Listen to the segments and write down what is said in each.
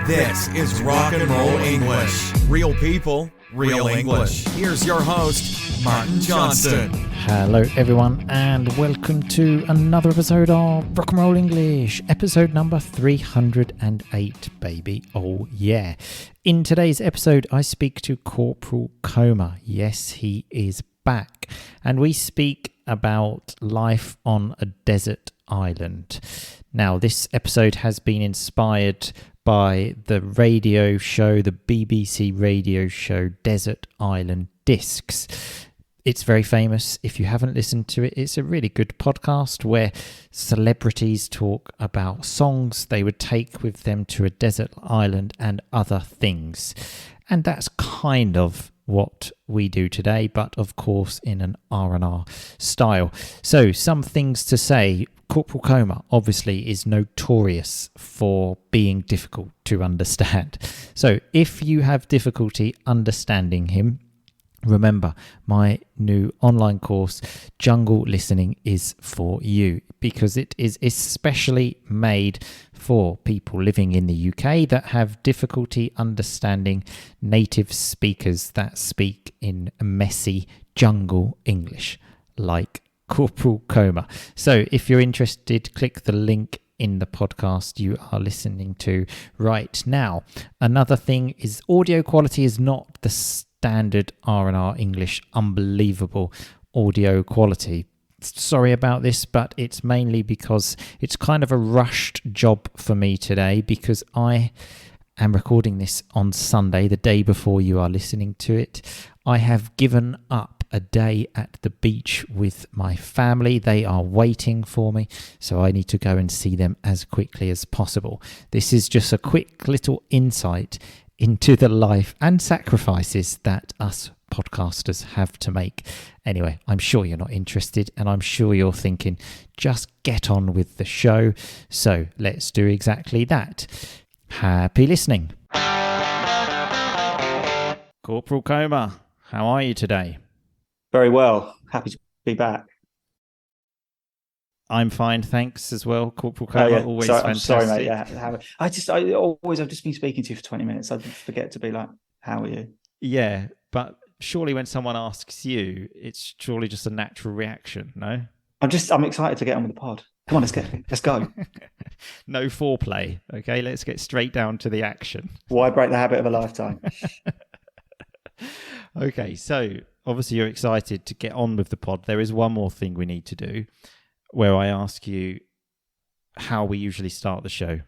This is Rock and Roll English. Real people, real English. Here's your host, Martin Johnston. Hello everyone and welcome to another episode of Rock and Roll English, episode number 308, baby. Oh yeah. In today's episode I speak to Corporal Comer. Yes, he is back. And we speak about life on a desert island. Now, this episode has been inspired by the radio show, the BBC radio show Desert Island Discs. It's very famous. If you haven't listened to it, it's a really good podcast where celebrities talk about songs they would take with them to a desert island and other things. And that's kind of what we do today, but of course in an RnR style. So some things to say. Corporal Comer obviously is notorious for being difficult to understand. So if you have difficulty understanding him, remember my new online course, Jungle Listening, is for you because it is especially made for people living in the UK that have difficulty understanding native speakers that speak in messy jungle English, like Corporal Comer. So if you're interested, click the link in the podcast you are listening to right now. Another thing is audio quality is not the standard RnR English unbelievable audio quality. Sorry about this, but it's mainly because it's kind of a rushed job for me today because I am recording this on Sunday, the day before you are listening to it. I have given up a day at the beach with my family. They are waiting for me, so I need to go and see them as quickly as possible. This is just a quick little insight into the life and sacrifices that us podcasters have to make. Anyway, I'm sure you're not interested, and I'm sure you're thinking, just get on with the show. So let's do exactly that. Happy listening. Corporal Comer, how are you today? Very well. Happy to be back. I'm fine, thanks as well. Corporal Comer, always fantastic. I'm sorry, mate. Yeah, I've just been speaking to you for 20 minutes. I forget to be like, how are you? Yeah, but surely when someone asks you, it's surely just a natural reaction, no? I'm excited to get on with the pod. Come on, let's go. No foreplay, okay? Let's get straight down to the action. Why break the habit of a lifetime? Okay, so obviously you're excited to get on with the pod. There is one more thing we need to do where I ask you how we usually start the show.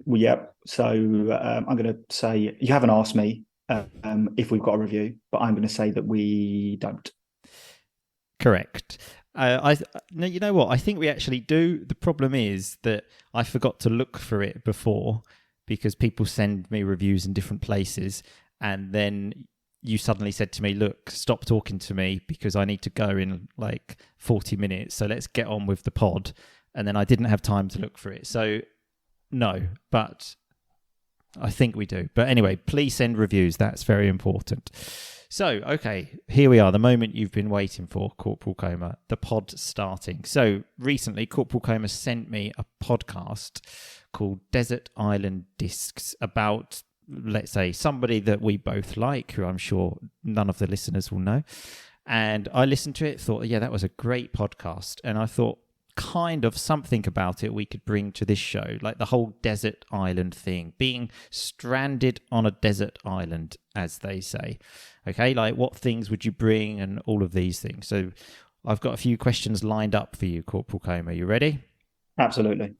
Well, yeah. So I'm going to say, you haven't asked me if we've got a review, but I'm going to say that we don't. Correct. No, you know what? I think we actually do. The problem is that I forgot to look for it before because people send me reviews in different places, and then you suddenly said to me, look, stop talking to me because I need to go in like 40 minutes. So let's get on with the pod. And then I didn't have time to look for it. So no, but I think we do. But anyway, please send reviews. That's very important. So, okay, here we are. The moment you've been waiting for, Corporal Comer, the pod starting. So recently, Corporal Comer sent me a podcast called Desert Island Discs about, let's say, somebody that we both like, who I'm sure none of the listeners will know. And I listened to it, thought, yeah, that was a great podcast. And I thought kind of something about it we could bring to this show, like the whole desert island thing, being stranded on a desert island, as they say. Okay, like what things would you bring and all of these things. So I've got a few questions lined up for you, Corporal Comer. You ready? Absolutely.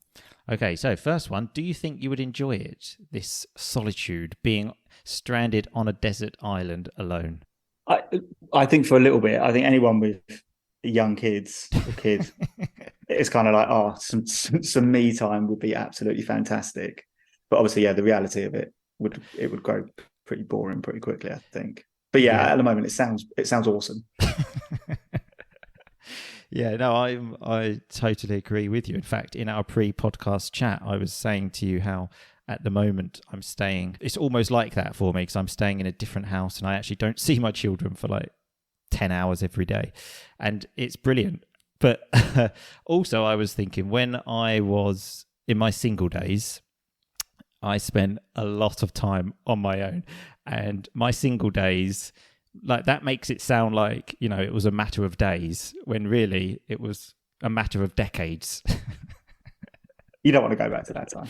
Okay, so first one, do you think you would enjoy it, this solitude, being stranded on a desert island alone? I think for a little bit. I think anyone with young kids, it's kind of like, some me time would be absolutely fantastic. But obviously, yeah, the reality of it would grow pretty boring pretty quickly, I think. But yeah, at the moment, it sounds awesome. Yeah, no, I totally agree with you. In fact, in our pre-podcast chat, I was saying to you how at the moment I'm staying, it's almost like that for me because I'm staying in a different house and I actually don't see my children for like 10 hours every day. And it's brilliant. But also I was thinking when I was in my single days, I spent a lot of time on my own, and my single days, like that makes it sound like, you know, it was a matter of days when really it was a matter of decades. You don't want to go back to that time.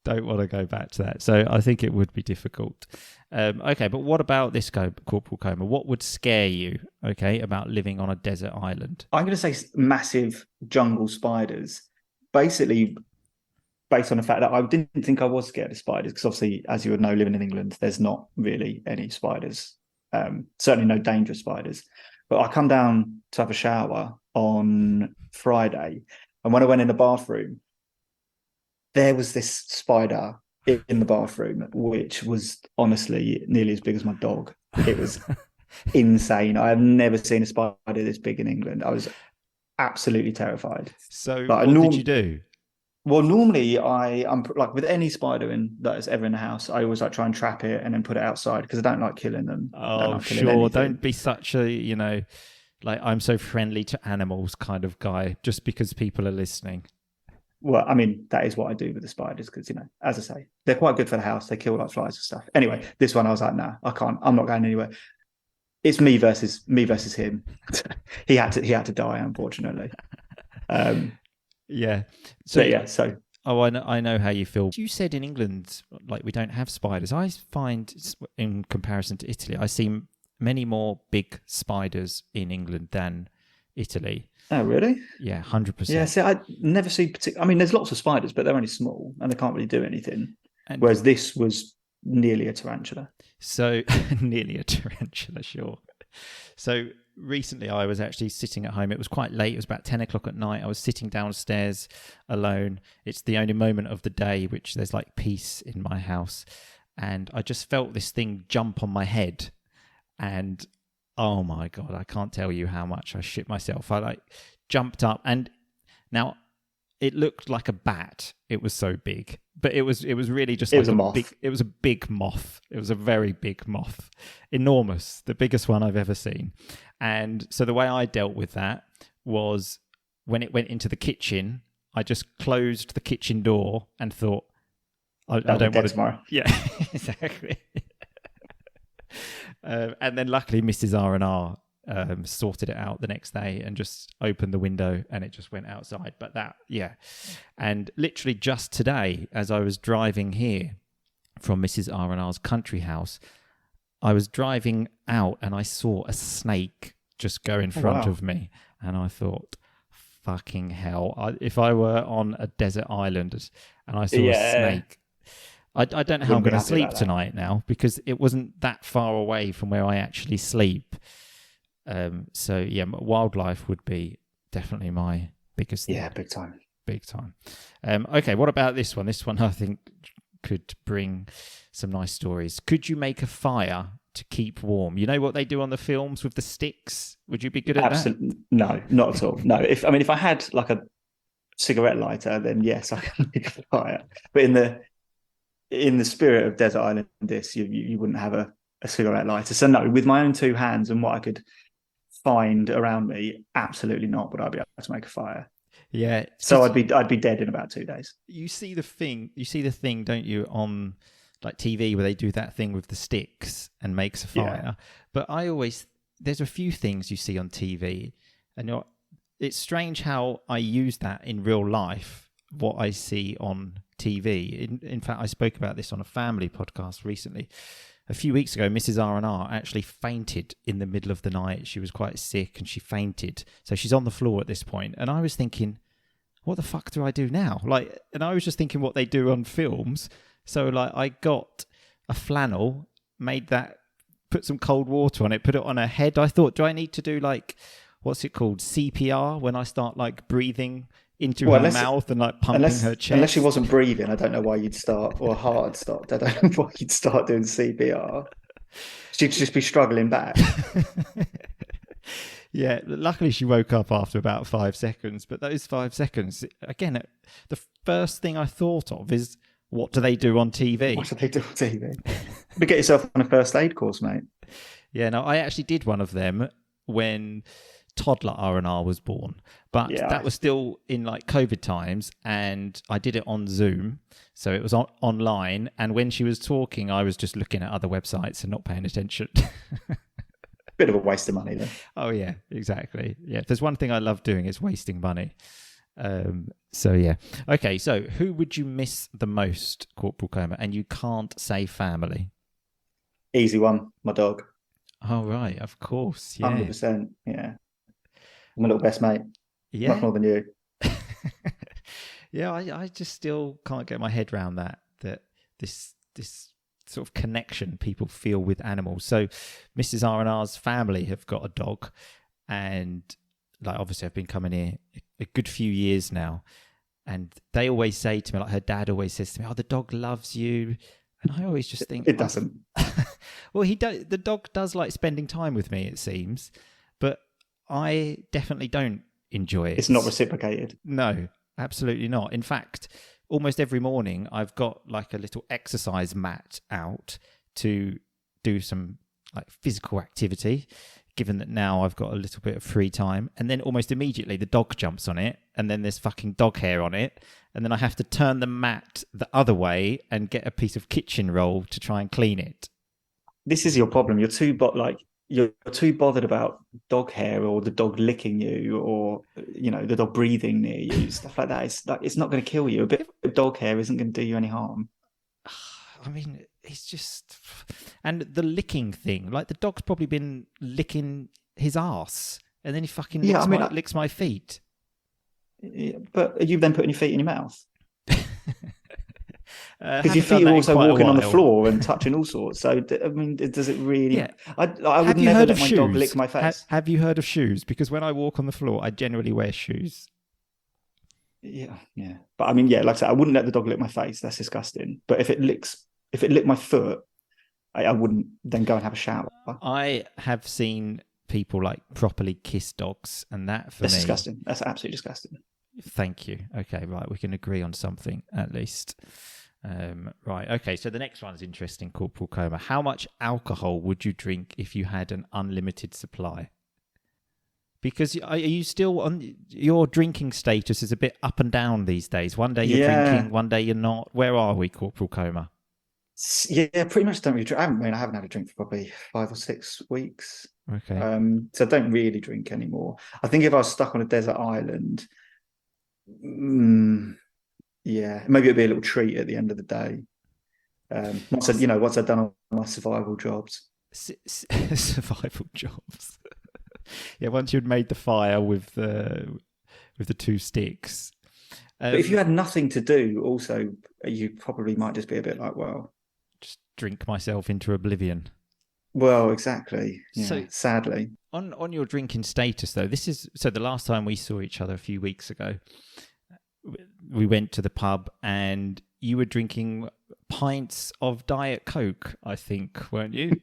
Don't want to go back to that. So I think it would be difficult. Okay, but what about this, Corporal Comer? What would scare you, okay, about living on a desert island? I'm going to say massive jungle spiders. Basically, based on the fact that I didn't think I was scared of spiders, because obviously, as you would know, living in England, there's not really any spiders. Certainly no dangerous spiders. But I come down to have a shower on Friday, and when I went in the bathroom, there was this spider in the bathroom, which was honestly nearly as big as my dog. It was insane. I have never seen a spider this big in England. I was absolutely terrified. So but what did you do? Well, normally I'm like with any spider that is ever in the house, I always like try and trap it and then put it outside because I don't like killing them. Oh, sure. Don't be such a, you know, like I'm so friendly to animals kind of guy just because people are listening. Well, I mean, that is what I do with the spiders because, you know, as I say, they're quite good for the house. They kill like flies and stuff. Anyway, this one I was like, nah, I can't. I'm not going anywhere. It's me versus him. he had to die, unfortunately. Yeah. So oh, I know how you feel. You said in England, like we don't have spiders. I find, in comparison to Italy, I see many more big spiders in England than Italy. Oh, really? Yeah, 100%. Yeah, see, I never see I mean, there's lots of spiders, but they're only small and they can't really do anything. Whereas this was nearly a tarantula. So, nearly a tarantula, sure. So, recently I was actually sitting at home. It was quite late. It was about 10 o'clock at night. I was sitting downstairs alone. It's the only moment of the day which there's like peace in my house. And I just felt this thing jump on my head. And oh my God, I can't tell you how much I shit myself. I like jumped up, and now it looked like a bat. It was so big, but it was really just like a moth. It was a big moth. It was a very big moth, enormous, the biggest one I've ever seen. And so the way I dealt with that was when it went into the kitchen, I just closed the kitchen door and thought, I don't want to. Tomorrow. Yeah, exactly. And then luckily Mrs. RnR sorted it out the next day and just opened the window and it just went outside. But that, yeah. And literally just today, as I was driving here from Mrs. RnR's country house, I was driving out and I saw a snake just go in front of me. And I thought, fucking hell, if I were on a desert island and I saw a snake, I don't know how I'm going to sleep tonight now because it wasn't that far away from where I actually sleep. So, yeah, wildlife would be definitely my biggest thing. Yeah, big time. Big time. Okay, what about this one? This one I think could bring some nice stories. Could you make a fire to keep warm? You know what they do on the films with the sticks? Would you be good at that? No, not at all. No, if I had like a cigarette lighter, then yes, I can make a fire. But in the spirit of Desert Island, you wouldn't have a cigarette lighter. So no, with my own two hands and what I could find around me, absolutely not would I be able to make a fire. Yeah. So I'd be dead in about 2 days. You see the thing, don't you, on like TV where they do that thing with the sticks and makes a fire. Yeah. But there's a few things you see on TV and it's strange how I use that in real life, what I see on TV. In fact, I spoke about this on a family podcast recently. A few weeks ago, Mrs. RnR actually fainted in the middle of the night. She was quite sick and she fainted. So she's on the floor at this point. And I was thinking, what the fuck do I do now? And I was just thinking what they do on films. So I got a flannel, put some cold water on it, put it on her head. I thought, do I need to do what's it called? CPR when I start breathing into her mouth and pumping her chest. Unless she wasn't breathing, I don't know why you'd start, or hard stopped. I don't know why you'd start doing CPR. She'd just be struggling back. Yeah, luckily she woke up after about 5 seconds. But those 5 seconds, again, the first thing I thought of is, what do they do on TV? What do they do on TV? But get yourself on a first aid course, mate. Yeah, no, I actually did one of them when toddler RnR was born, but Yeah, that was still in like COVID times, and I did it on Zoom, so it was online. And when she was talking, I was just looking at other websites and not paying attention. bit of a waste of money then. Oh yeah, exactly. Yeah, if there's one thing I love doing, it's wasting money. So yeah. Okay, so who would you miss the most, Corporal Comer? And you can't say family. Easy one, my dog. Oh right, of course. Yeah. 100%. Yeah. My little best mate. Yeah. Much more than you. Yeah, I just still can't get my head around that this sort of connection people feel with animals. So Mrs. RnR's family have got a dog, and like obviously I've been coming here a good few years now, and they always say to me, like her dad always says to me, "Oh, the dog loves you," and I always just think it doesn't. Well, the dog does like spending time with me, it seems, but I definitely don't enjoy it. It's not reciprocated. No, absolutely not. In fact, almost every morning I've got like a little exercise mat out to do some like physical activity, given that now I've got a little bit of free time. And then almost immediately the dog jumps on it, and then there's fucking dog hair on it. And then I have to turn the mat the other way and get a piece of kitchen roll to try and clean it. This is your problem. You're too bothered about dog hair or the dog licking you or the dog breathing near you, stuff like that. It's not going to kill you. A bit of dog hair isn't going to do you any harm. I mean, it's just, and the licking thing, like the dog's probably been licking his ass, and then he fucking licks my feet. Yeah, but are you then putting your feet in your mouth? Because your Haven't done feet that are in also quite a walking on the while. floor and touching all sorts. So, I mean, does it really? Yeah. I would Have you never heard let of my shoes? dog lick my face. Have you heard of shoes? Because when I walk on the floor, I generally wear shoes. Yeah. But I mean, yeah, like I said, I wouldn't let the dog lick my face. That's disgusting. But if it licked my foot, I wouldn't then go and have a shower. I have seen people like properly kiss dogs, and that's disgusting. That's absolutely disgusting. Thank you. Okay, right, we can agree on something at least. Right, okay, so the next one is interesting, Corporal Comer. How much alcohol would you drink if you had an unlimited supply? Because are you still on your drinking status is a bit up and down these days. One day you're drinking, one day you're not. Where are we, Corporal Comer? Yeah, pretty much don't really drink. I haven't had a drink for probably 5 or 6 weeks. Okay. So I don't really drink anymore. I think if I was stuck on a desert island, yeah, maybe it'd be a little treat at the end of the day. Once I've done all my survival jobs. Survival jobs. Yeah, once you'd made the fire with the 2 sticks. But if you had nothing to do, also, you probably might just be a bit like, well, just drink myself into oblivion. Well, exactly. Yeah, so, sadly. On your drinking status, though, the last time we saw each other a few weeks ago, we went to the pub and you were drinking pints of Diet Coke, I think, weren't you?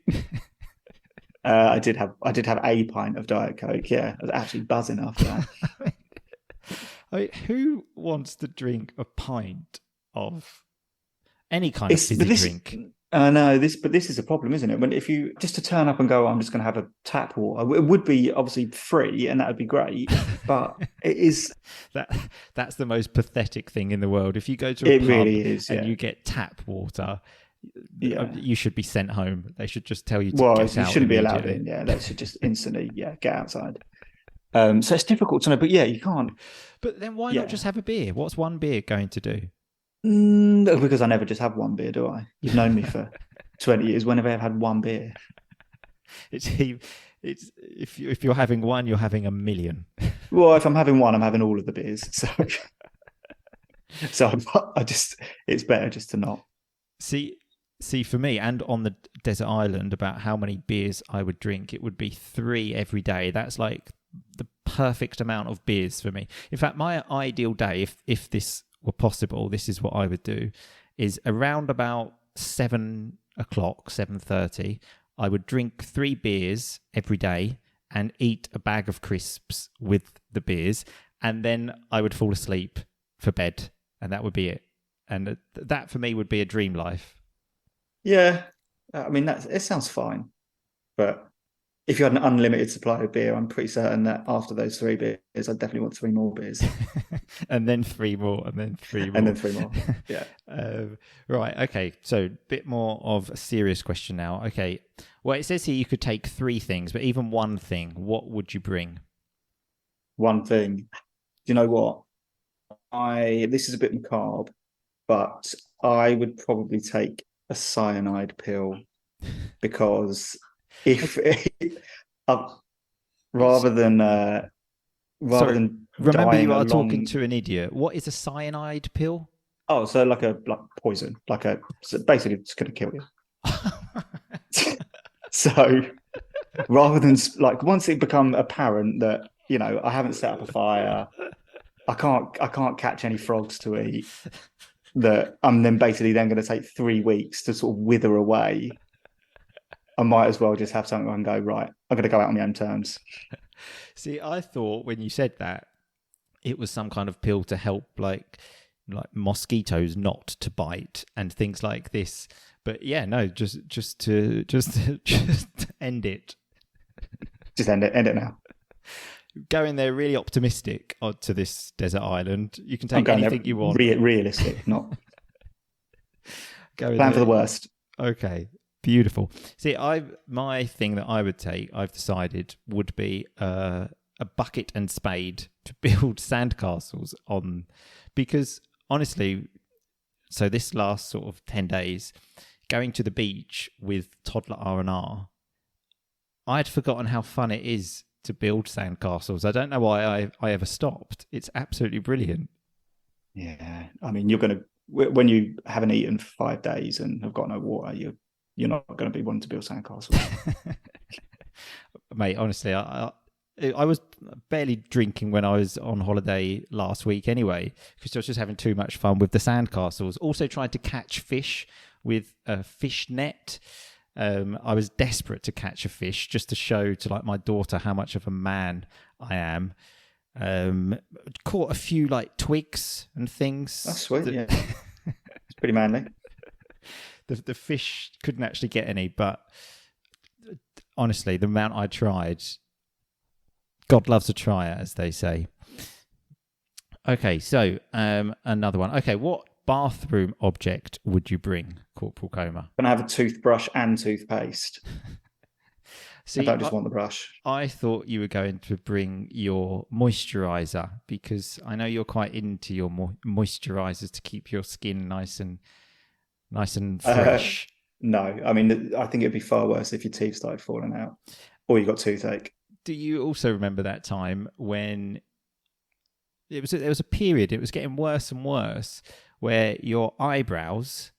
I did have a pint of Diet Coke. Yeah, I was actually buzzing after that. I mean, who wants to drink a pint of any kind of fizzy drink? No, this is a problem, isn't it? When if you just to turn up and go, I'm just going to have a tap water. It would be obviously free, and that would be great. But it is that's the most pathetic thing in the world. If you go to a pub really is, and you get tap water, you should be sent home. They should just tell you to get out. You shouldn't be allowed in. Yeah, they should just instantly get outside. So it's difficult to know, but yeah, you can't. But then why not just have a beer? What's one beer going to do? Because I never just have one beer, do I? You've known me for 20 years. When have I ever had one beer? It's if you're having one, you're having a million. Well, if I'm having one, I'm having all of the beers. So it's better just to not. See, for me, and on the desert island, about how many beers I would drink, it would be 3 every day. That's like the perfect amount of beers for me. In fact, my ideal day, if this were possible, this is what I would do, is around about 7 o'clock, 7:30, I would drink 3 beers every day and eat a bag of crisps with the beers, and then I would fall asleep for bed, and that would be it. And that for me would be a dream life. Yeah, I mean it sounds fine, but if you had an unlimited supply of beer, I'm pretty certain that after those 3 beers, I'd definitely want 3 more beers. And then 3 more, and then 3 more. And then 3 more. Yeah. Right. Okay. So a bit more of a serious question now. Okay. Well, it says here you could take 3 things, but even one thing, what would you bring? One thing. Do you know what? This is a bit macabre, but I would probably take a cyanide pill because if rather than remember you are dying talking to an idiot. What is a cyanide pill? Oh, so like poison, so basically it's going to kill you. So rather than like once it become apparent that I haven't set up a fire, I can't catch any frogs to eat, that I'm then basically going to take 3 weeks to sort of wither away. I might as well just have something I can go, right, I'm going to go out on my own terms. See, I thought when you said that, it was some kind of pill to help like mosquitoes not to bite and things like this. But yeah, no, just to end it. Just end it now. Go in there really optimistic to this desert island. You can take anything you want. Realistic, not plan there. For the worst. Okay, beautiful. See, my thing that I would take, I've decided, would be a bucket and spade to build sandcastles on, because honestly, so this last sort of 10 days, going to the beach with toddler RnR, I'd forgotten how fun it is to build sandcastles. I don't know why I ever stopped. It's absolutely brilliant. Yeah, I mean, when you haven't eaten for 5 days and have got no water, you're not going to be wanting to build sandcastles. Mate, honestly, I was barely drinking when I was on holiday last week anyway, because I was just having too much fun with the sandcastles. Also trying to catch fish with a fish net. I was desperate to catch a fish just to show to like my daughter how much of a man I am. Caught a few like twigs and things. That's sweet. Yeah, it's pretty manly. The fish couldn't actually get any, but honestly, the amount I tried, God loves a trier, as they say. Okay, so another one. Okay, what bathroom object would you bring, Corporal Comer? I'm going to have a toothbrush and toothpaste. See, I don't just want the brush. I thought you were going to bring your moisturizer, because I know you're quite into your moisturizers to keep your skin nice and fresh. No, I mean, I think it'd be far worse if your teeth started falling out or you got toothache. Do you also remember that time when there was a period, it was getting worse and worse, where your eyebrows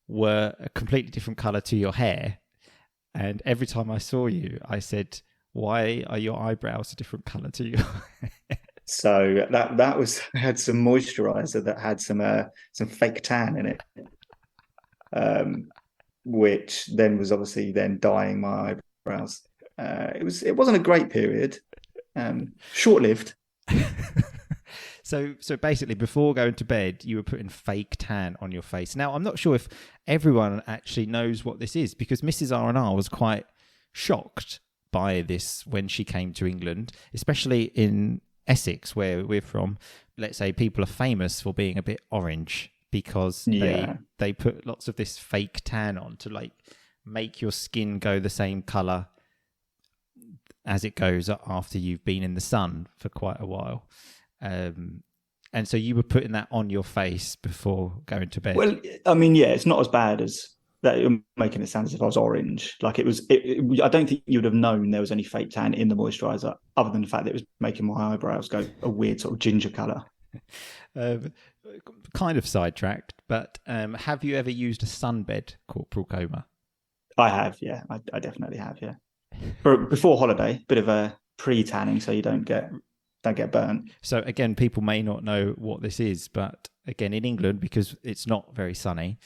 were a completely different colour to your hair? And every time I saw you, I said, why are your eyebrows a different colour to your hair? So that was, I had some moisturiser that had some fake tan in it, which then was obviously then dyeing my eyebrows. It wasn't a great period, short-lived. So basically, before going to bed, you were putting fake tan on your face. Now, I'm not sure if everyone actually knows what this is, because Mrs. RnR was quite shocked by this when she came to England, especially in Essex, where we're from. Let's say people are famous for being a bit orange, because they put lots of this fake tan on to like make your skin go the same colour as it goes after you've been in the sun for quite a while. And so you were putting that on your face before going to bed. Well, I mean, yeah, it's not as bad as that. You're making it sound as if I was orange. Like it was. I don't think you would have known there was any fake tan in the moisturiser, other than the fact that it was making my eyebrows go a weird sort of ginger colour. Kind of sidetracked, but have you ever used a sunbed, Corporal Comer? I have, yeah. I definitely have, yeah. Before holiday, bit of a pre-tanning so you don't get burnt. So again, people may not know what this is, but again, in England, because it's not very sunny,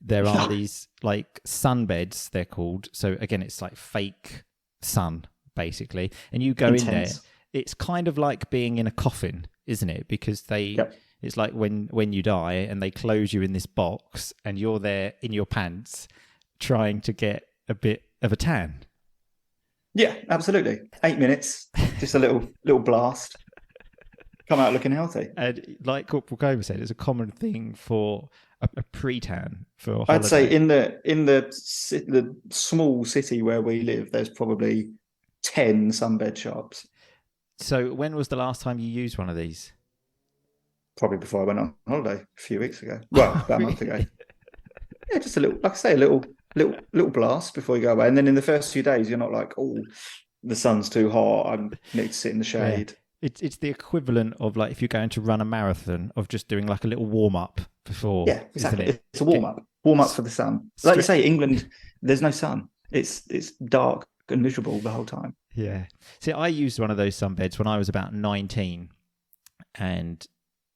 there are these like sunbeds, they're called. So again, it's like fake sun, basically. And you go in there, it's kind of like being in a coffin, isn't it? Because it's like when you die and they close you in this box and you're there in your pants trying to get a bit of a tan. Yeah, absolutely. 8 minutes, just a little blast. Come out looking healthy. And like Corporal Comer said, it's a common thing for a pre-tan for a holiday. I'd say in the small city where we live, there's probably 10 sunbed shops. So when was the last time you used one of these? Probably before I went on holiday a few weeks ago. Well, about a month ago. Yeah, just a little, like I say, a little blast before you go away. And then in the first few days, you're not like, oh, the sun's too hot, I need to sit in the shade. Yeah. It's the equivalent of like if you're going to run a marathon of just doing like a little warm-up before. Yeah, exactly. It's a warm-up. Warm-up for the sun. Like you say, England, there's no sun. It's dark and miserable the whole time. Yeah. See, I used one of those sunbeds when I was about 19, and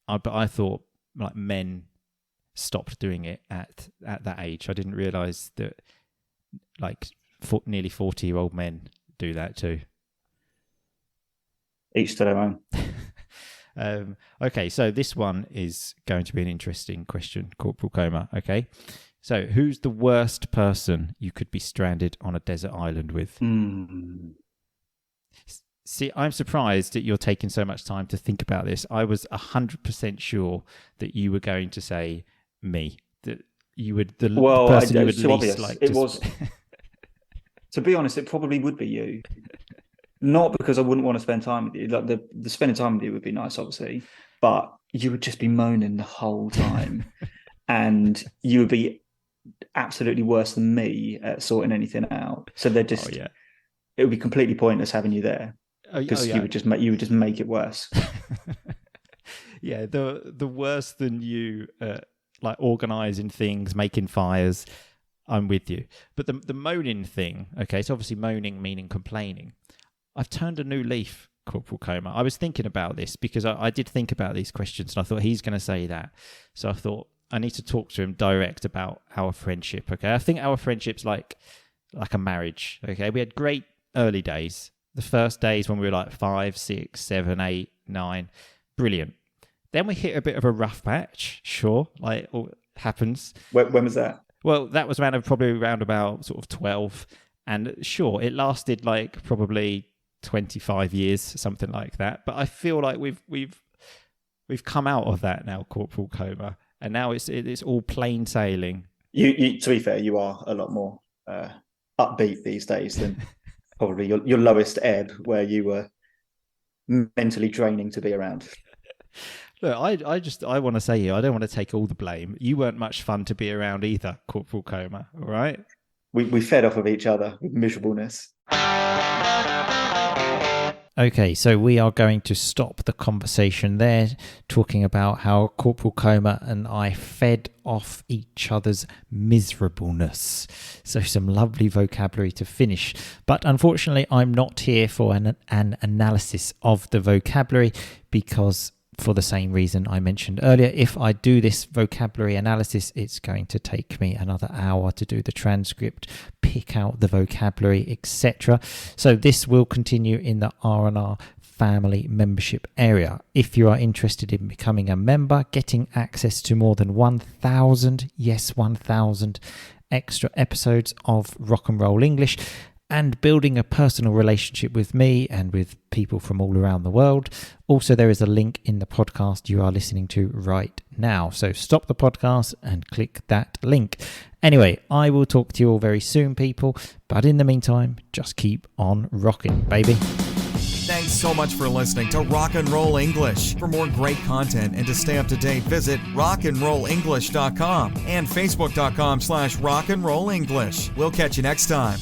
I thought like men stopped doing it at that age. I didn't realise that like nearly 40-year-old men do that too. Each to their own. Okay, so this one is going to be an interesting question, Corporal Comer. Okay, so who's the worst person you could be stranded on a desert island with? See, I'm surprised that you're taking so much time to think about this. I was 100% sure that you were going to say me. That you would the person you would least obvious. Like. It was. To be honest, it probably would be you. Not because I wouldn't want to spend time with you. Like the spending time with you would be nice, obviously, but you would just be moaning the whole time, and you would be absolutely worse than me at sorting anything out. So they're just. It would be completely pointless having you there because you would just make it worse. Yeah, the worse than you like organising things, making fires. I'm with you, but the moaning thing. Okay, so obviously moaning meaning complaining. I've turned a new leaf, Corporal Comer. I was thinking about this because I did think about these questions, and I thought he's going to say that. So I thought I need to talk to him direct about our friendship. Okay, I think our friendship's like a marriage. Okay, we had great early days. The first days when we were like 5, 6, 7, 8, 9, brilliant. Then we hit a bit of a rough patch. Sure, like it happens. When was that? Well, that was probably around about sort of 12, and sure, it lasted like probably 25 years, something like that. But I feel like we've come out of that now, Corporal Comer, and now it's all plain sailing. You to be fair, you are a lot more upbeat these days than probably your lowest ebb, where you were mentally draining to be around. Look, I want to say here, I don't want to take all the blame. You weren't much fun to be around either, Corporal Comer. All right. We fed off of each other with miserableness. Okay, so we are going to stop the conversation there, talking about how Corporal Comer and I fed off each other's miserableness. So some lovely vocabulary to finish. But unfortunately, I'm not here for an analysis of the vocabulary because for the same reason I mentioned earlier, if I do this vocabulary analysis, it's going to take me another hour to do the transcript, pick out the vocabulary, etc. So this will continue in the RnR Family membership area. If you are interested in becoming a member, getting access to more than 1,000 extra episodes of Rock and Roll English, and building a personal relationship with me and with people from all around the world. Also, there is a link in the podcast you are listening to right now. So stop the podcast and click that link. Anyway, I will talk to you all very soon, people. But in the meantime, just keep on rocking, baby. Thanks so much for listening to Rock and Roll English. For more great content and to stay up to date, visit rockandrollenglish.com and facebook.com/rockandrollenglish. We'll catch you next time.